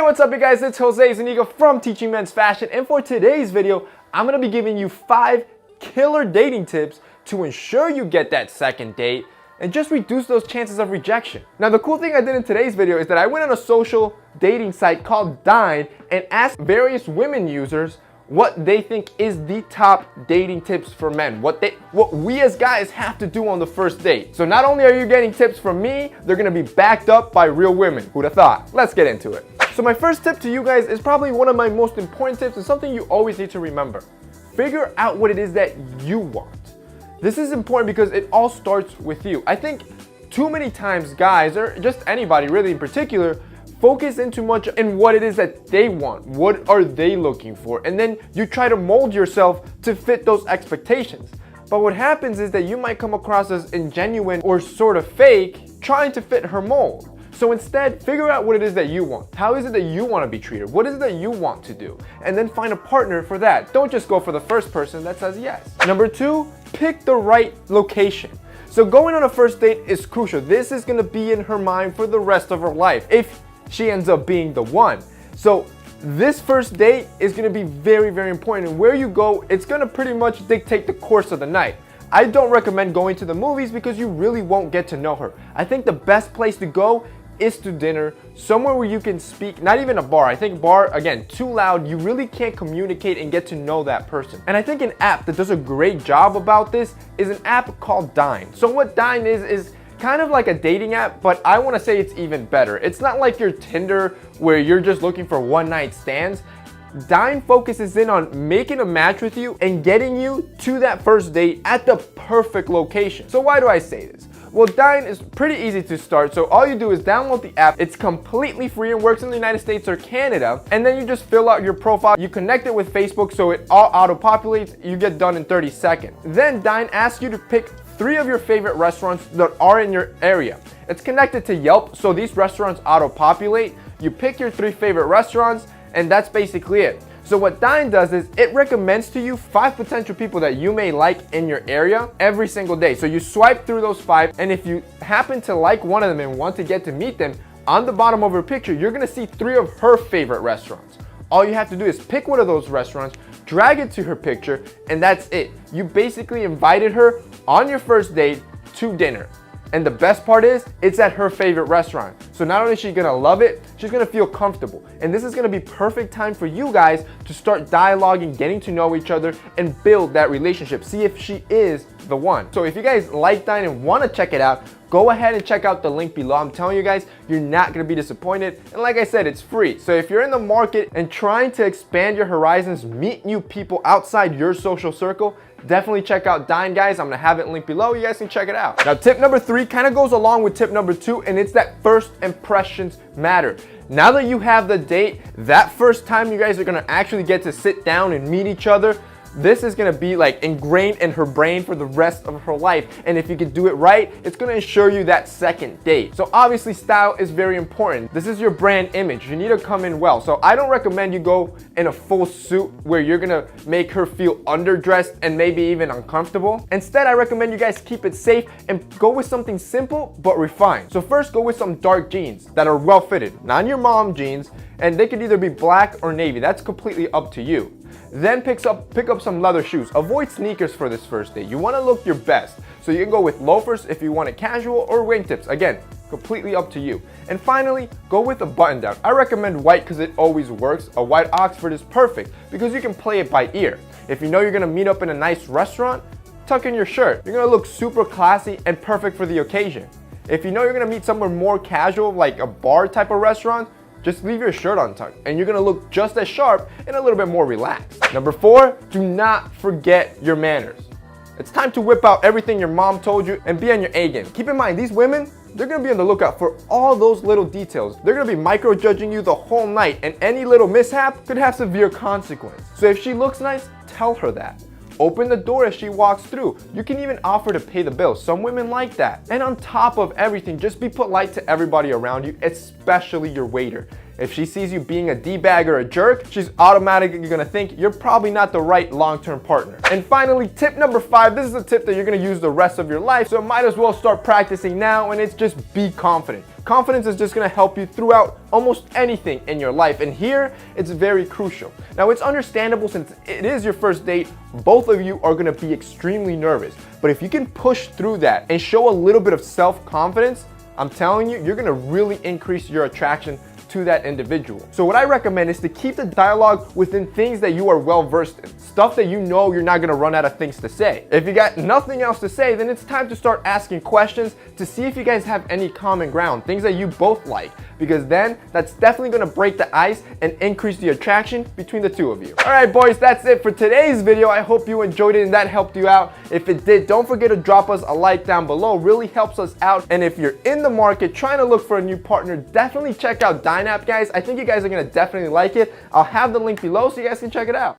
what's up you guys, it's Jose Zuniga from Teaching Men's Fashion, and for today's video, I'm going to be giving you 5 killer dating tips to ensure you get that second date and just reduce those chances of rejection. Now the cool thing I did in today's video is that I went on a social dating site called Dine and asked various women users what they think is the top dating tips for men, what we as guys have to do on the first date. So not only are you getting tips from me, they're gonna be backed up by real women. Who'd have thought? Let's get into it. So my first tip to you guys is probably one of my most important tips and something you always need to remember. Figure out what it is that you want. This is important because it all starts with you. I think too many times guys, or just anybody really in particular, focus in too much in what it is that they want. What are they looking for? And then you try to mold yourself to fit those expectations. But what happens is that you might come across as ingenuine or sort of fake, trying to fit her mold. So instead, figure out what it is that you want. How is it that you want to be treated? What is it that you want to do? And then find a partner for that. Don't just go for the first person that says yes. Number 2, pick the right location. So going on a first date is crucial. This is going to be in her mind for the rest of her life if she ends up being the one. So this first date is going to be very, very important. And where you go, it's going to pretty much dictate the course of the night. I don't recommend going to the movies because you really won't get to know her. I think the best place to go is to dinner, somewhere where you can speak, not even a bar. I think bar, again, too loud, you really can't communicate and get to know that person. And I think an app that does a great job about this is an app called Dine. So what Dine is kind of like a dating app, but I want to say it's even better. It's not like your Tinder where you're just looking for one night stands. Dine focuses in on making a match with you and getting you to that first date at the perfect location. So why do I say this? Well, Dine is pretty easy to start, so all you do is download the app. It's completely free and works in the United States or Canada, and then you just fill out your profile. You connect it with Facebook so it all auto-populates. You get done in 30 seconds. Then Dine asks you to pick 3 of your favorite restaurants that are in your area. It's connected to Yelp, so these restaurants auto-populate. You pick your 3 favorite restaurants, and that's basically it. So what Dine does is it recommends to you 5 potential people that you may like in your area every single day. So you swipe through those 5, and if you happen to like one of them and want to get to meet them, on the bottom of her picture, you're gonna see 3 of her favorite restaurants. All you have to do is pick one of those restaurants, drag it to her picture, and that's it. You basically invited her on your first date to dinner. And the best part is, it's at her favorite restaurant. So not only is she gonna love it, she's gonna feel comfortable. And this is gonna be perfect time for you guys to start dialoguing, getting to know each other, and build that relationship. See if she is the one. So if you guys like Dine and wanna check it out, go ahead and check out the link below. I'm telling you guys, you're not gonna be disappointed. And like I said, it's free. So if you're in the market and trying to expand your horizons, meet new people outside your social circle, definitely check out Dine, guys. I'm gonna have it linked below. You guys can check it out. Now, tip number 3 kind of goes along with tip number 2, and it's that first impressions matter. Now that you have the date, that first time you guys are gonna actually get to sit down and meet each other, this is gonna be like ingrained in her brain for the rest of her life. And if you can do it right, it's gonna ensure you that second date. So obviously style is very important. This is your brand image. You need to come in well. So I don't recommend you go in a full suit where you're gonna make her feel underdressed and maybe even uncomfortable. Instead, I recommend you guys keep it safe and go with something simple but refined. So first, go with some dark jeans that are well fitted, not your mom jeans, and they could either be black or navy. That's completely up to you. Then pick up some leather shoes. Avoid sneakers for this first date. You want to look your best. So you can go with loafers if you want it casual, or wingtips. Again, completely up to you. And finally, go with a button down. I recommend white because it always works. A white Oxford is perfect because you can play it by ear. If you know you're going to meet up in a nice restaurant, tuck in your shirt. You're going to look super classy and perfect for the occasion. If you know you're going to meet somewhere more casual, like a bar type of restaurant, just leave your shirt untucked and you're gonna look just as sharp and a little bit more relaxed. Number 4, do not forget your manners. It's time to whip out everything your mom told you and be on your A game. Keep in mind, these women, they're gonna be on the lookout for all those little details. They're gonna be micro-judging you the whole night, and any little mishap could have severe consequence. So if she looks nice, tell her that. Open the door as she walks through. You can even offer to pay the bill. Some women like that. And on top of everything, just be polite to everybody around you, especially your waiter. If she sees you being a D-bag or a jerk, she's automatically gonna think you're probably not the right long-term partner. And finally, tip number 5, this is a tip that you're gonna use the rest of your life, so might as well start practicing now, and it's just be confident. Confidence is just gonna help you throughout almost anything in your life, and here it's very crucial. Now, it's understandable since it is your first date, both of you are gonna be extremely nervous, but if you can push through that and show a little bit of self-confidence, I'm telling you, you're gonna really increase your attraction to that individual. So what I recommend is to keep the dialogue within things that you are well versed in, stuff that you know you're not gonna run out of things to say. If you got nothing else to say, then it's time to start asking questions to see if you guys have any common ground, things that you both like, because then that's definitely gonna break the ice and increase the attraction between the two of you. All right, boys, that's it for today's video. I hope you enjoyed it and that helped you out. If it did, don't forget to drop us a like down below, really helps us out. And if you're in the market trying to look for a new partner, definitely check out Dine app, guys. I think you guys are gonna definitely like it. I'll have the link below so you guys can check it out.